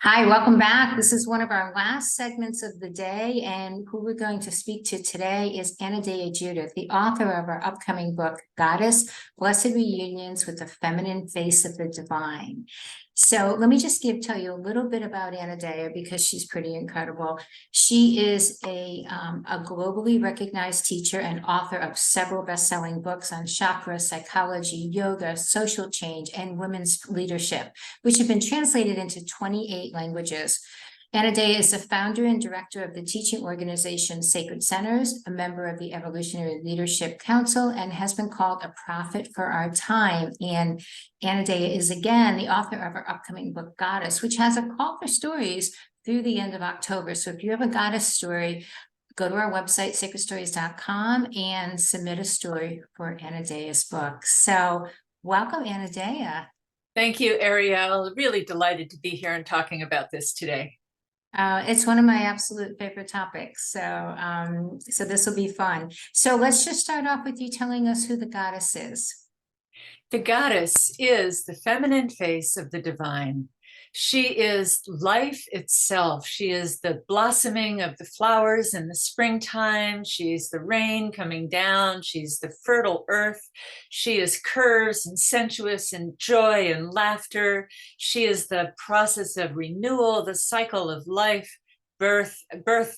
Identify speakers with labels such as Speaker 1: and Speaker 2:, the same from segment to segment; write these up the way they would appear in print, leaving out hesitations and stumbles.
Speaker 1: Hi, welcome back. This is one of our last segments of the day, and who we're going to speak to today is Anodea Judith, the author of our upcoming book, Goddess, Blessed Reunions with the Feminine Face of the Divine. So let me just tell you a little bit about Anodea because she's pretty incredible. She is a globally recognized teacher and author of several best-selling books on chakra, psychology, yoga, social change, and women's leadership, which have been translated into 28 languages. Anodea is the founder and director of the teaching organization SacredStories, a member of the Evolutionary Leadership Council, and has been called a prophet for our time. And Anodea is again the author of our upcoming book, Goddess, which has a call for stories through the end of October. So if you have a goddess story, go to our website, SacredStories.com, and submit a story for Anodea's book. So welcome, Anodea.
Speaker 2: Thank you, Ariel. Really delighted to be here and talking about this today.
Speaker 1: It's one of my absolute favorite topics. So this will be fun. So let's just start off with you telling us who the goddess is.
Speaker 2: The goddess is the feminine face of the divine. She is life itself. She is the blossoming of the flowers in the springtime. She's the rain coming down. She's the fertile earth. She is curves and sensuous and joy and laughter. She is the process of renewal, the cycle of life, birth,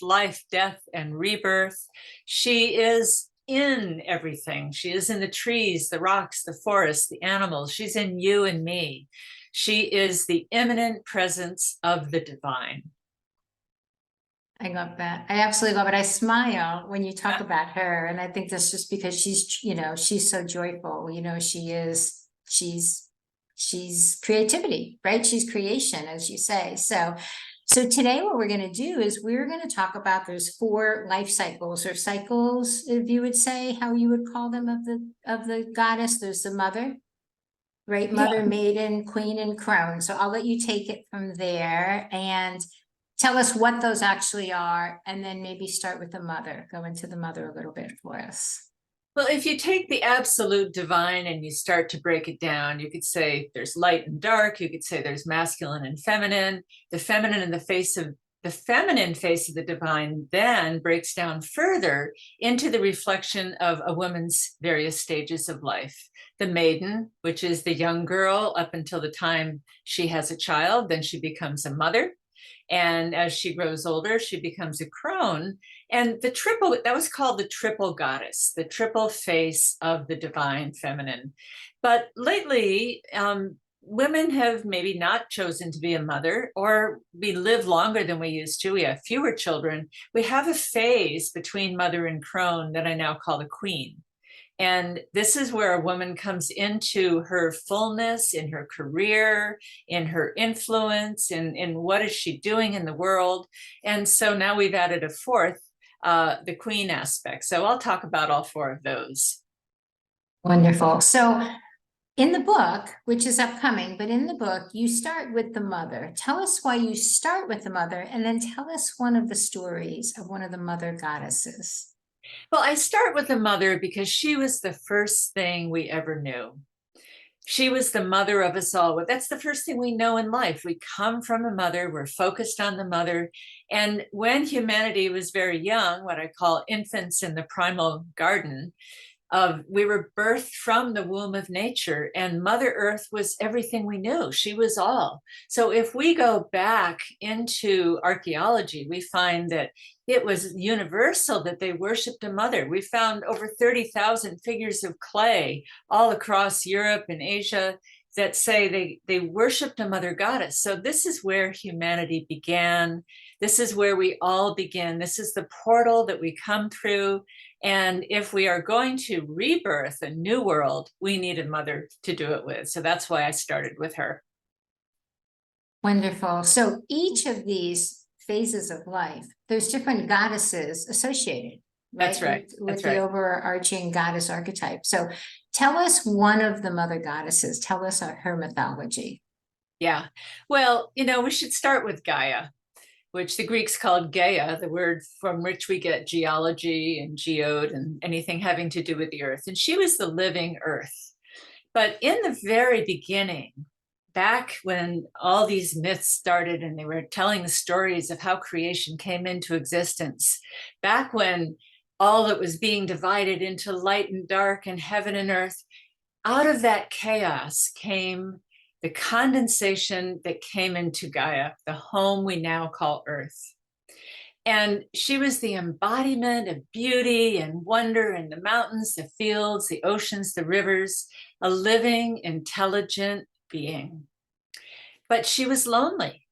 Speaker 2: life, death, and rebirth. She is in everything. She is in the trees, the rocks, the forests, the animals. She's in you and me. She is the immanent presence of the divine.
Speaker 1: I love that. I absolutely love it. I smile when you talk about her. And I think that's just because she's so joyful. She's creativity, right? She's creation, as you say. So today what we're going to do is we're going to talk about there's 4 life cycles or cycles, if you would say, how you would call them, of the goddess. There's the mother, right? Mother, maiden, queen, and crone. So I'll let you take it from there and tell us what those actually are, and then maybe start with the mother, go into the mother a little bit for us.
Speaker 2: Well, if you take the absolute divine and you start to break it down, you could say there's light and dark. You could say there's masculine and feminine. The feminine in the face of the feminine face of the divine then breaks down further into the reflection of a woman's various stages of life. The maiden, which is the young girl up until the time she has a child, then she becomes a mother. And as she grows older, she becomes a crone. And the triple, that was called the triple goddess, the triple face of the divine feminine. But lately, women have maybe not chosen to be a mother, or we live longer than we used to. We have fewer children. We have a phase between mother and crone that I now call the queen. And this is where a woman comes into her fullness in her career, in her influence, in what is she doing in the world. And so now we've added a 4th, the queen aspect. So I'll talk about all 4 of those.
Speaker 1: Wonderful. So in the book, which is upcoming, but in the book, you start with the mother. Tell us why you start with the mother, and then tell us one of the stories of one of the mother goddesses.
Speaker 2: Well, I start with the mother because she was the first thing we ever knew. She was the mother of us all. That's the first thing we know in life. We come from a mother, we're focused on the mother. And when humanity was very young, what I call infants in the primal garden, we were birthed from the womb of nature, and Mother Earth was everything we knew. She was all. So if we go back into archaeology, we find that it was universal that they worshipped a mother. We found over 30,000 figures of clay all across Europe and Asia that say they worshipped a mother goddess. So this is where humanity began. This is where we all begin. This is the portal that we come through. And if we are going to rebirth a new world, we need a mother to do it with. So that's why I started with her.
Speaker 1: Wonderful. So each of these phases of life, there's different goddesses associated, right?
Speaker 2: That's right.
Speaker 1: With the overarching goddess archetype. So tell us one of the mother goddesses. Tell us her mythology.
Speaker 2: Yeah. Well, we should start with Gaia, which the Greeks called gaia, the word from which we get geology and geode and anything having to do with the earth. And she was the living earth. But in the very beginning, back when all these myths started and they were telling the stories of how creation came into existence, back when all that was being divided into light and dark and heaven and earth, out of that chaos came the condensation that came into Gaia, the home we now call Earth. And she was the embodiment of beauty and wonder in the mountains, the fields, the oceans, the rivers, a living, intelligent being. But she was lonely.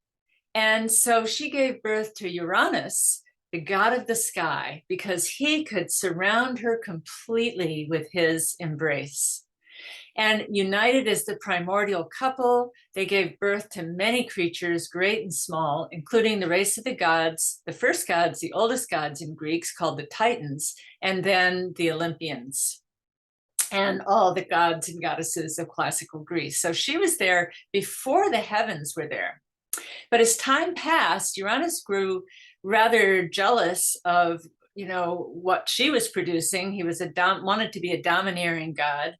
Speaker 2: And so she gave birth to Uranus, the god of the sky, because he could surround her completely with his embrace. And united as the primordial couple, they gave birth to many creatures, great and small, including the race of the gods, the first gods, the oldest gods in Greeks called the Titans, and then the Olympians, and all the gods and goddesses of classical Greece. So she was there before the heavens were there. But as time passed, Uranus grew rather jealous of, what she was producing. He was wanted to be a domineering god.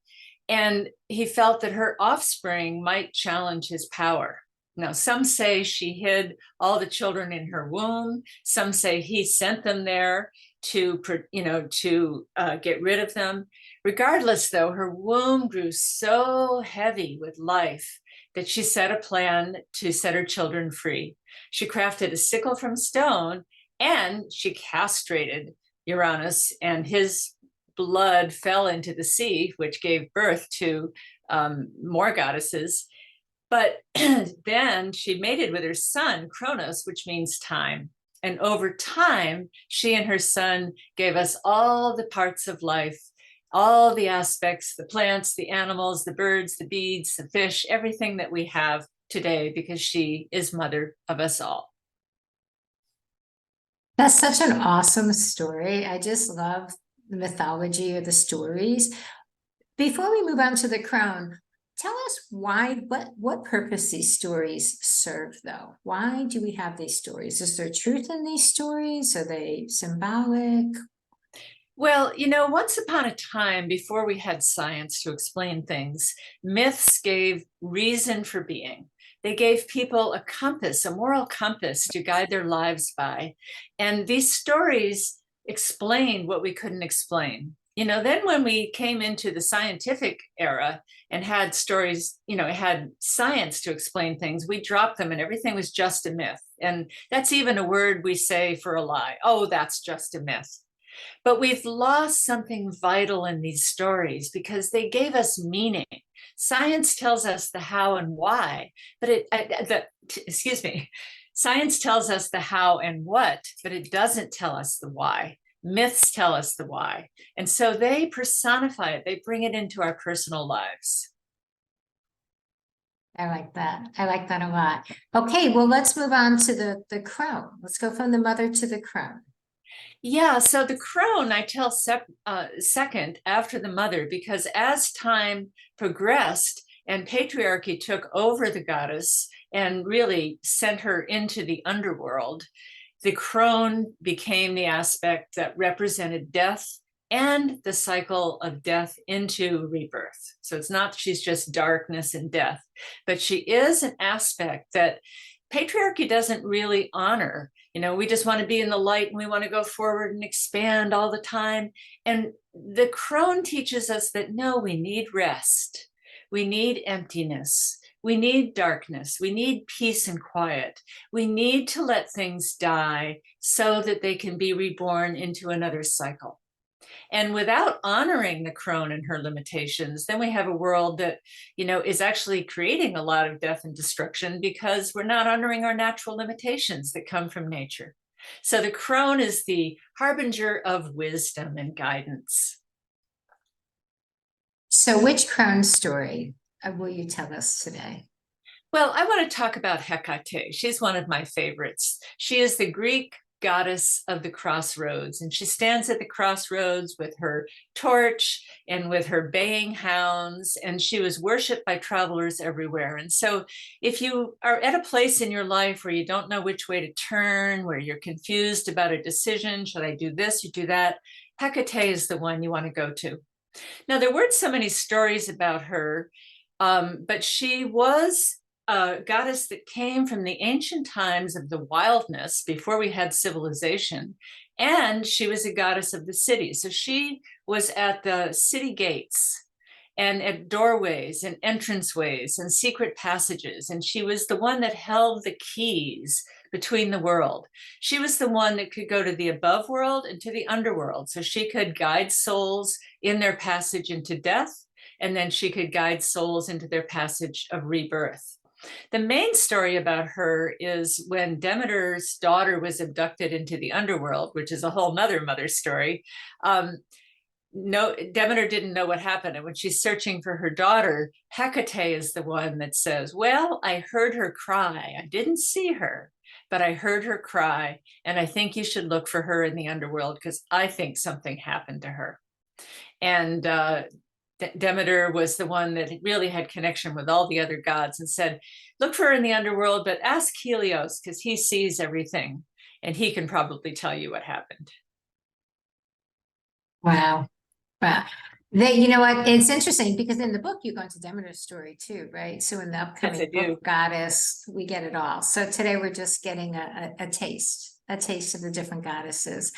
Speaker 2: And he felt that her offspring might challenge his power. Now, some say she hid all the children in her womb. Some say he sent them there to get rid of them. Regardless, though, her womb grew so heavy with life that she set a plan to set her children free. She crafted a sickle from stone, and she castrated Uranus, and his blood fell into the sea, which gave birth to more goddesses. But then she mated with her son, Kronos, which means time. And over time, she and her son gave us all the parts of life, all the aspects, the plants, the animals, the birds, the beads, the fish, everything that we have today, because she is mother of us all.
Speaker 1: That's such an awesome story. I just love the mythology of the stories. Before we move on to the crone, tell us what purpose these stories serve, though. Why do we have these stories? Is there truth in these stories? Are they symbolic?
Speaker 2: Well, once upon a time, before we had science to explain things, myths gave reason for being. They gave people a compass, a moral compass to guide their lives by. And these stories explained what we couldn't explain. Then when we came into the scientific era and had stories, had science to explain things, we dropped them and everything was just a myth. And that's even a word we say for a lie. Oh, that's just a myth. But we've lost something vital in these stories because they gave us meaning. Science tells us the how and why, but science tells us the how and what, but it doesn't tell us the why. Myths tell us the why. And so they personify it. They bring it into our personal lives.
Speaker 1: I like that. I like that a lot. Okay, well, let's move on to the crone. Let's go from the mother to the crone.
Speaker 2: Yeah, so the crone I tell second after the mother, because as time progressed and patriarchy took over the goddess and really sent her into the underworld, the crone became the aspect that represented death and the cycle of death into rebirth. So it's not she's just darkness and death, but she is an aspect that patriarchy doesn't really honor. We just want to be in the light and we want to go forward and expand all the time. And the crone teaches us that no, we need rest. We need emptiness. We need darkness. We need peace and quiet. We need to let things die so that they can be reborn into another cycle. And without honoring the crone and her limitations, then we have a world that, is actually creating a lot of death and destruction because we're not honoring our natural limitations that come from nature. So the crone is the harbinger of wisdom and guidance.
Speaker 1: So which crone story will you tell us today?
Speaker 2: Well, I want to talk about Hecate. She's one of my favorites. She is the Greek goddess of the crossroads, and she stands at the crossroads with her torch and with her baying hounds, and she was worshipped by travelers everywhere. And so if you are at a place in your life where you don't know which way to turn, where you're confused about a decision, should I do this or do that, Hecate is the one you want to go to. Now, there weren't so many stories about her, but she was a goddess that came from the ancient times of the wildness before we had civilization. And she was a goddess of the city. So she was at the city gates and at doorways and entranceways and secret passages. And she was the one that held the keys between the world. She was the one that could go to the above world and to the underworld. So she could guide souls in their passage into death, and then she could guide souls into their passage of rebirth. The main story about her is when Demeter's daughter was abducted into the underworld, which is a whole nother mother story. No, Demeter didn't know what happened. And when she's searching for her daughter, Hecate is the one that says, well, I heard her cry. I didn't see her, but I heard her cry. And I think you should look for her in the underworld because I think something happened to her. And Demeter was the one that really had connection with all the other gods and said, look for her in the underworld, but ask Helios because he sees everything and he can probably tell you what happened.
Speaker 1: Wow. Wow. You know what? It's interesting because in the book you go into Demeter's story too, right? So in the upcoming
Speaker 2: Yes, I do.
Speaker 1: book Goddess, we get it all. So today we're just getting a taste of the different goddesses.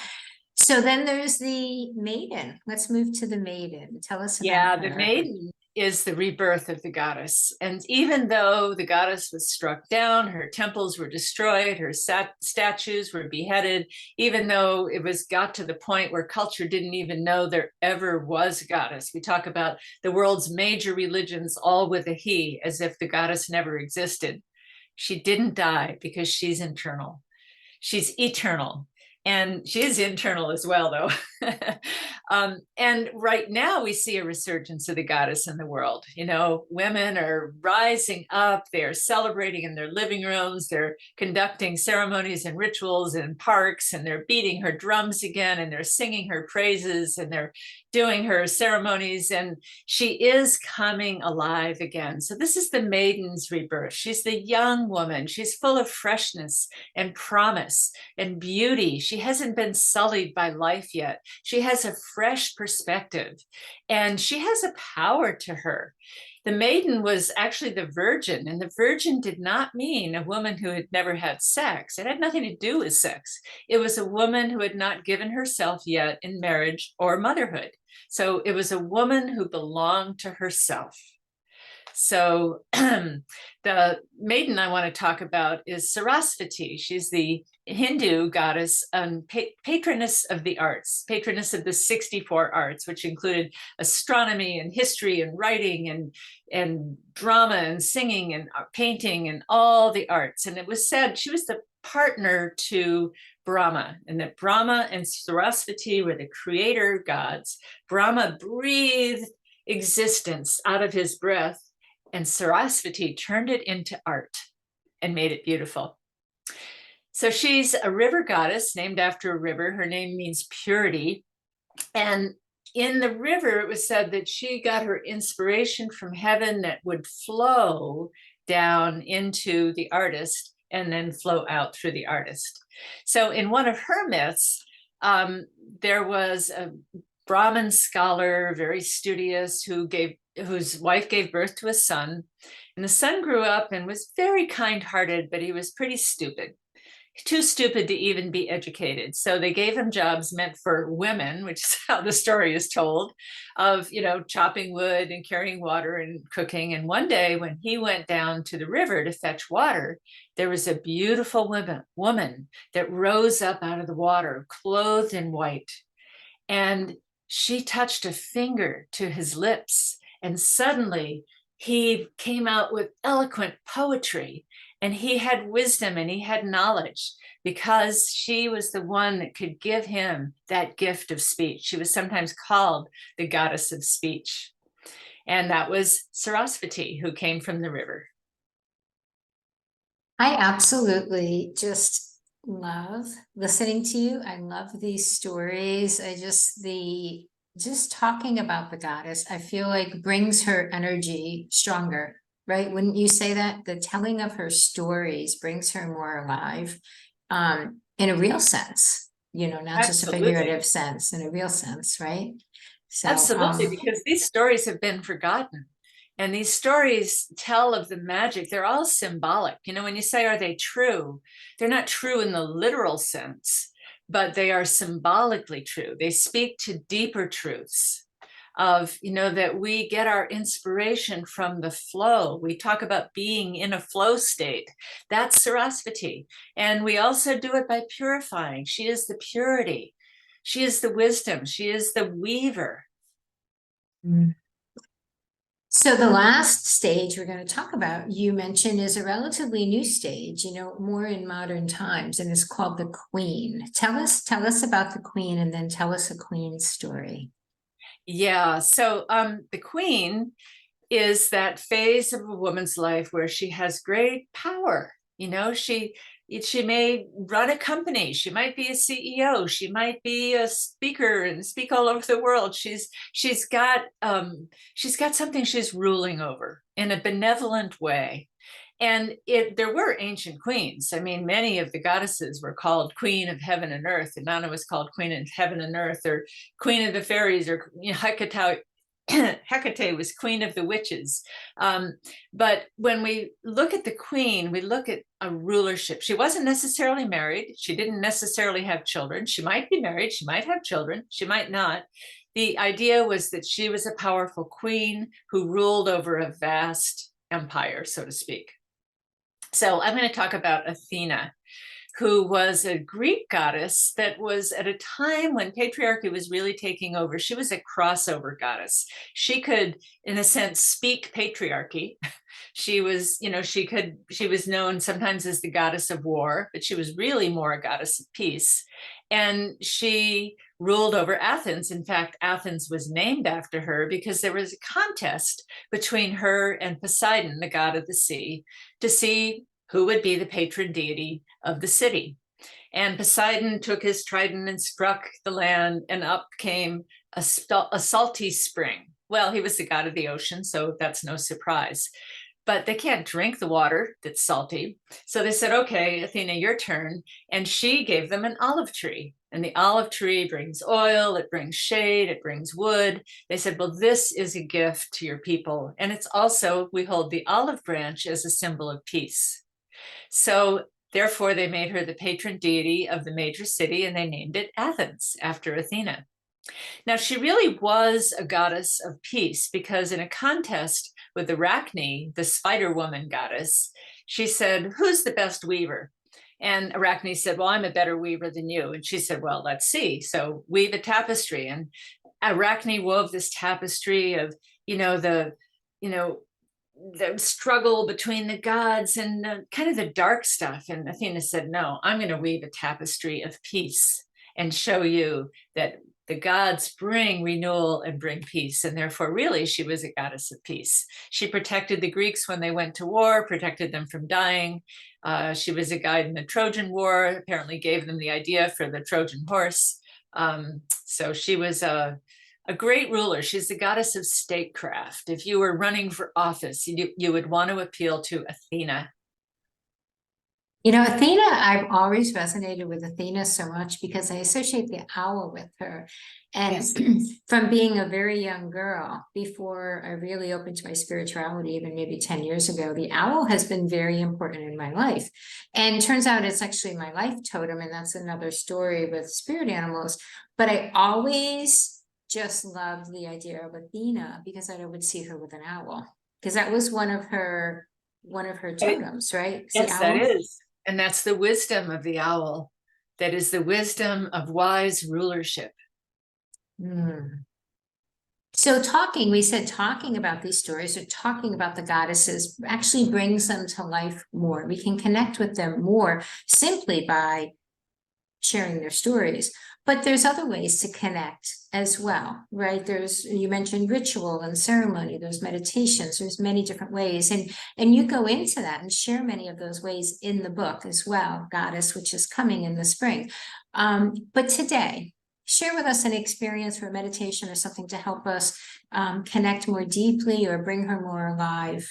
Speaker 1: So then there's the maiden. Let's move to the maiden. Tell us about
Speaker 2: The
Speaker 1: her.
Speaker 2: maiden is the rebirth of the goddess. And even though the goddess was struck down, her temples were destroyed, her statues were beheaded, even though it was got to the point where culture didn't even know there ever was a goddess. We talk about the world's major religions all with a he, as if the goddess never existed. She didn't die because she's internal. She's eternal. And she is internal as well, though. And right now we see a resurgence of the goddess in the world. You know, women are rising up. They are celebrating in their living rooms. They're conducting ceremonies and rituals in parks, and they're beating her drums again, and they're singing her praises, and they're doing her ceremonies. And she is coming alive again. So this is the maiden's rebirth. She's the young woman. She's full of freshness and promise and beauty. She hasn't been sullied by life yet. She has a fresh perspective and she has a power to her. The maiden was actually the virgin, and the virgin did not mean a woman who had never had sex. It had nothing to do with sex. It was a woman who had not given herself yet in marriage or motherhood. So it was a woman who belonged to herself. So the maiden I want to talk about is Sarasvati. She's the Hindu goddess and patroness of the arts, patroness of the 64 arts, which included astronomy and history and writing and drama and singing and painting and all the arts. And it was said she was the partner to Brahma, and that Brahma and Sarasvati were the creator gods. Brahma breathed existence out of his breath, and Sarasvati turned it into art and made it beautiful. So she's a river goddess named after a river. Her name means purity. And in the river, it was said that she got her inspiration from heaven that would flow down into the artist and then flow out through the artist. So in one of her myths, there was a Brahmin scholar, very studious, whose wife gave birth to a son. And the son grew up and was very kind-hearted, but he was pretty stupid. Too stupid to even be educated. So they gave him jobs meant for women, which is how the story is told, of, you know, chopping wood and carrying water and cooking. And one day when he went down to the river to fetch water, there was a beautiful woman that rose up out of the water, clothed in white. And she touched a finger to his lips, and suddenly he came out with eloquent poetry, and he had wisdom and he had knowledge because she was the one that could give him that gift of speech. She was sometimes called the goddess of speech. And that was Sarasvati, who came from the river.
Speaker 1: I absolutely just love listening to you. I love these stories. Just talking about the goddess, I feel like brings her energy stronger, right? Wouldn't you say that? The telling of her stories brings her more alive, in a real sense, you know, not just a
Speaker 2: Absolutely.
Speaker 1: figurative sense, in a real sense, right? So,
Speaker 2: Absolutely, because these stories have been forgotten. And these stories tell of the magic. They're all symbolic. You know, when you say, are they true? They're not true in the literal sense, but they are symbolically true. They speak to deeper truths of, you know, that we get our inspiration from the flow. We talk about being in a flow state. That's Sarasvati. And we also do it by purifying. She is the purity. She is the wisdom. She is the weaver.
Speaker 1: So the last stage we're going to talk about, you mentioned, is a relatively new stage, you know, more in modern times, and it's called the Queen. Tell us about the Queen, and then tell us a Queen's story.
Speaker 2: Yeah, so the Queen is that phase of a woman's life where she has great power. You know, she may run a company, she might be a CEO, she might be a speaker and speak all over the world. She's got something she's ruling over in a benevolent way. And there were ancient queens. I mean, many of the goddesses were called Queen of Heaven and Earth. Inanna was called Queen of Heaven and Earth, or Queen of the Fairies, or, you know, Hecate was Queen of the Witches. But when we look at the Queen, we look at a rulership. She wasn't necessarily married. She didn't necessarily have children. She might be married. She might have children. She might not. The idea was that she was a powerful queen who ruled over a vast empire, so to speak. So I'm going to talk about Athena, who was a Greek goddess that was at a time when patriarchy was really taking over. She was a crossover goddess. She could, in a sense, speak patriarchy. She was, you know, she was known sometimes as the goddess of war, but she was really more a goddess of peace. And she ruled over Athens. In fact, Athens was named after her because there was a contest between her and Poseidon, the god of the sea, to see who would be the patron deity of the city. And Poseidon took his trident and struck the land, and up came a salty spring. Well, he was the god of the ocean, so that's no surprise. But they can't drink the water that's salty. So they said, okay, Athena, your turn. And she gave them an olive tree. And the olive tree brings oil, it brings shade, it brings wood. They said, well, this is a gift to your people. And it's also, we hold the olive branch as a symbol of peace. So therefore, they made her the patron deity of the major city, and they named it Athens after Athena. Now, she really was a goddess of peace, because in a contest with Arachne, the spider woman goddess, she said, who's the best weaver? And Arachne said, well, I'm a better weaver than you. And she said, well, let's see. So weave a tapestry. And Arachne wove this tapestry of, the struggle between the gods and kind of the dark stuff. And Athena said, no, I'm going to weave a tapestry of peace and show you that the gods bring renewal and bring peace. And therefore, really, she was a goddess of peace. She protected the Greeks when they went to war, protected them from dying. She was a guide in the Trojan War, apparently gave them the idea for the Trojan horse. So she was a great ruler. She's the goddess of statecraft. If you were running for office, you would want to appeal to Athena.
Speaker 1: Athena, I've always resonated with Athena so much because I associate the owl with her. And yes. From being a very young girl, before I really opened to my spirituality, even maybe 10 years ago, the owl has been very important in my life. And turns out it's actually my life totem, and that's another story with spirit animals. But I always just loved the idea of Athena because I would see her with an owl, because that was one of her totems, right?
Speaker 2: Yes, that is. And that's the wisdom of the owl. That is the wisdom of wise rulership.
Speaker 1: So we said talking about these stories, or talking about the goddesses, actually brings them to life more. We can connect with them more simply by sharing their stories. But there's other ways to connect as well, right? You mentioned ritual and ceremony, there's meditations, there's many different ways. And you go into that and share many of those ways in the book as well, Goddess, which is coming in the spring. But today, share with us an experience for meditation or something to help us connect more deeply or bring her more alive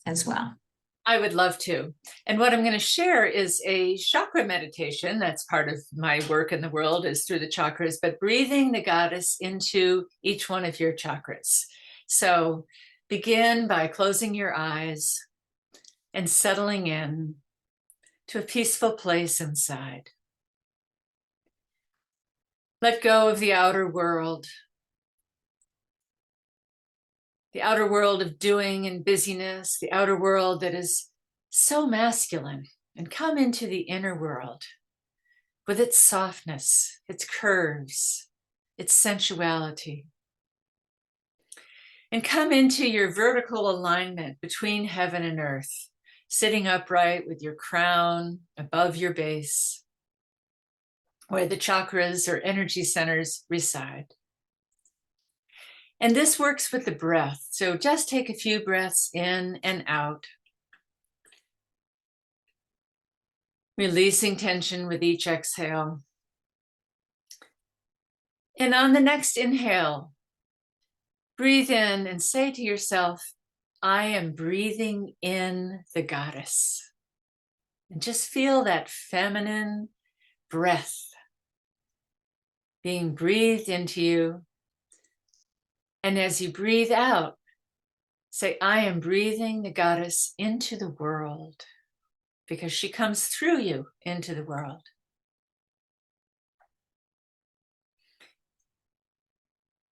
Speaker 1: as well.
Speaker 2: I would love to. And what I'm going to share is a chakra meditation. That's part of my work in the world, is through the chakras, but breathing the goddess into each one of your chakras. So Begin by closing your eyes and settling in to a peaceful place inside. Let go of the outer world of doing and busyness, the outer world that is so masculine, and come into the inner world with its softness, its curves, its sensuality. And come into your vertical alignment between heaven and earth, sitting upright with your crown above your base, where the chakras or energy centers reside. And this works with the breath. So just take a few breaths in and out, releasing tension with each exhale. And on the next inhale, breathe in and say to yourself, I am breathing in the goddess. And just feel that feminine breath being breathed into you. And as you breathe out, say, I am breathing the goddess into the world, because she comes through you into the world.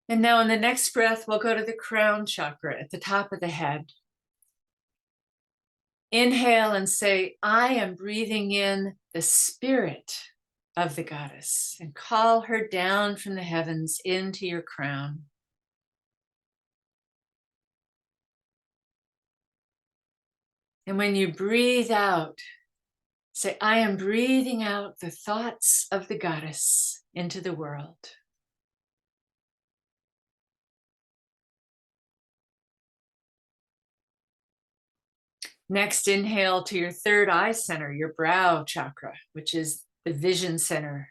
Speaker 2: And now in the next breath, we'll go to the crown chakra at the top of the head. Inhale and say, I am breathing in the spirit of the goddess, and call her down from the heavens into your crown. And when you breathe out, say, I am breathing out the thoughts of the goddess into the world. Next, inhale to your third eye center, your brow chakra, which is the vision center.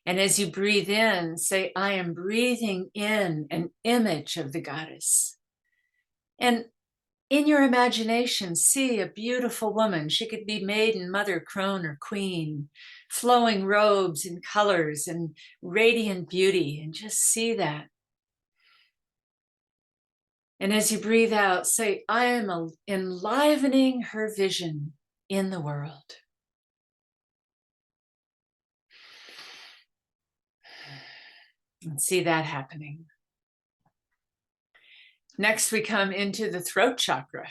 Speaker 2: And as you breathe in, say, I am breathing in an image of the goddess. And in your imagination, see a beautiful woman. She could be maiden, mother, crone, or queen, flowing robes and colors and radiant beauty, and just see that. And as you breathe out, say, I am enlivening her vision in the world. And see that happening. Next, we come into the throat chakra.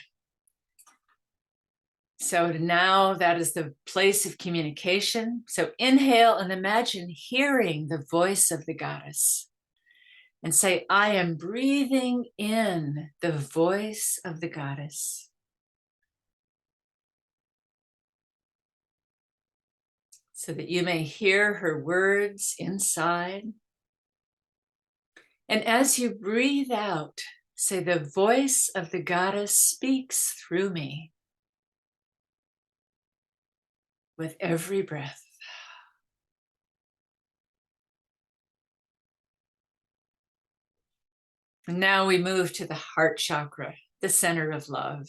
Speaker 2: So now that is the place of communication. So inhale and imagine hearing the voice of the goddess. And say, I am breathing in the voice of the goddess. So that you may hear her words inside. And as you breathe out, say, the voice of the goddess speaks through me with every breath. And now we move to the heart chakra, the center of love.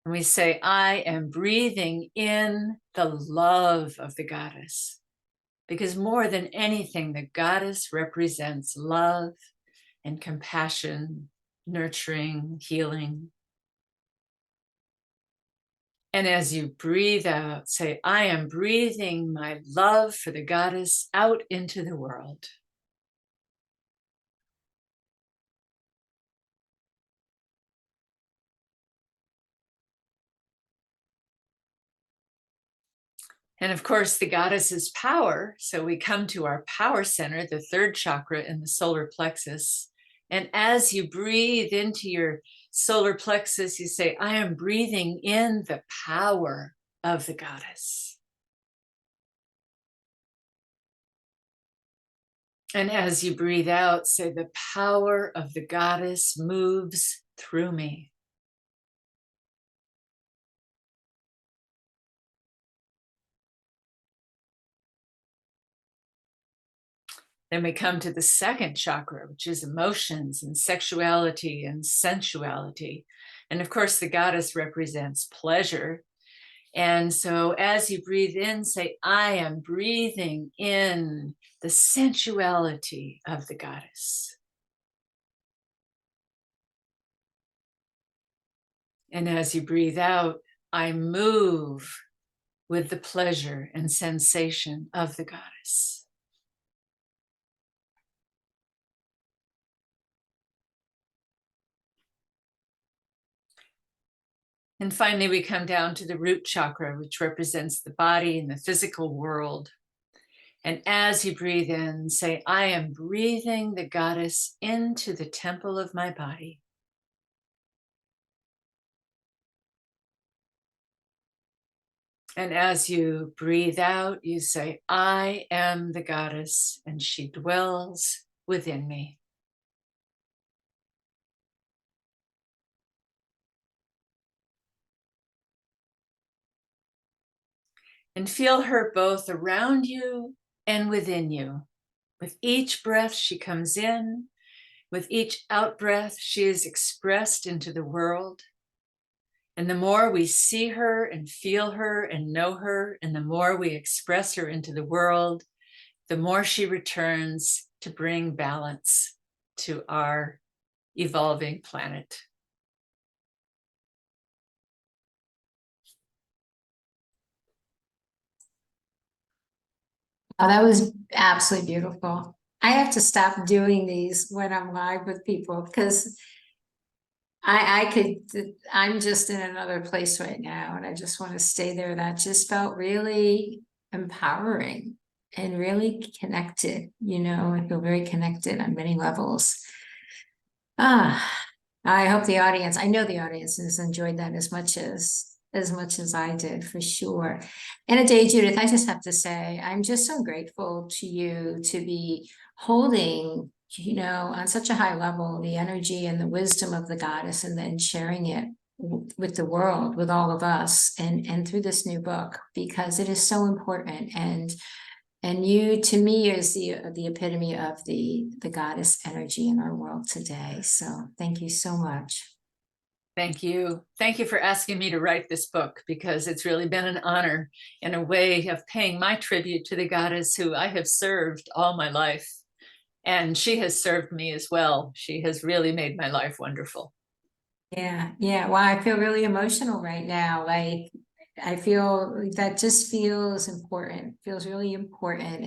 Speaker 2: And we say, I am breathing in the love of the goddess, because more than anything, the goddess represents love and compassion, nurturing, healing. And as you breathe out, say, I am breathing my love for the goddess out into the world. And of course, the goddess is power. So we come to our power center, the third chakra in the solar plexus. And as you breathe into your solar plexus, you say, I am breathing in the power of the goddess. And as you breathe out, say, the power of the goddess moves through me. Then we come to the second chakra, which is emotions and sexuality and sensuality. And of course, the goddess represents pleasure. And so as you breathe in, say, I am breathing in the sensuality of the goddess. And as you breathe out, I move with the pleasure and sensation of the goddess. And finally, we come down to the root chakra, which represents the body and the physical world. And as you breathe in, say, I am breathing the goddess into the temple of my body. And as you breathe out, you say, I am the goddess, and she dwells within me. And feel her both around you and within you. With each breath, she comes in. With each out-breath, she is expressed into the world. And the more we see her and feel her and know her, and the more we express her into the world, the more she returns to bring balance to our evolving planet.
Speaker 1: Oh, that was absolutely beautiful. I have to stop doing these when I'm live with people because I'm just in another place right now and I just want to stay there. That just felt really empowering and really connected. I feel very connected on many levels. I hope I know the audience has enjoyed that as much as I did, for sure. Anodea Judith, I just have to say, I'm just so grateful to you to be holding, on such a high level, the energy and the wisdom of the goddess, and then sharing it with the world, with all of us, and through this new book, because it is so important. And you, to me, is the epitome of the goddess energy in our world today. So thank you so much.
Speaker 2: Thank you. Thank you for asking me to write this book, because it's really been an honor and a way of paying my tribute to the goddess who I have served all my life. And she has served me as well. She has really made my life wonderful.
Speaker 1: Yeah. Well, I feel really emotional right now. Like, I feel that just feels important, feels really important.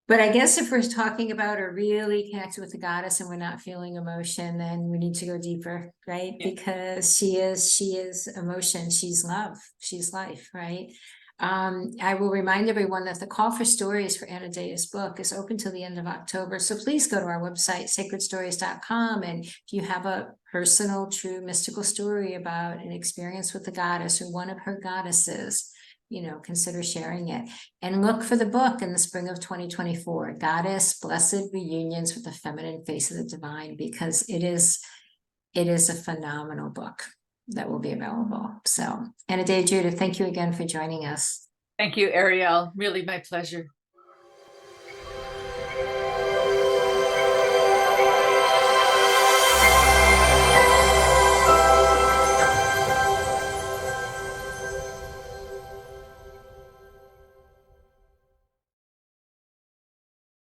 Speaker 1: But I guess if we're talking about or really connected with the goddess and we're not feeling emotion, then we need to go deeper, right?
Speaker 2: Yeah.
Speaker 1: Because she is emotion, she's love, she's life, right? I will remind everyone that the call for stories for Anodea's book is open till the end of October. So please go to our website, SacredStories.com. And if you have a personal, true, mystical story about an experience with the goddess or one of her goddesses, consider sharing it. And look for the book in the spring of 2024, Goddess, Blessed Reunions with the Feminine Face of the Divine, because it is a phenomenal book that will be available. So, Anodea Judith, thank you again for joining us.
Speaker 2: Thank you, Ariel. Really my pleasure.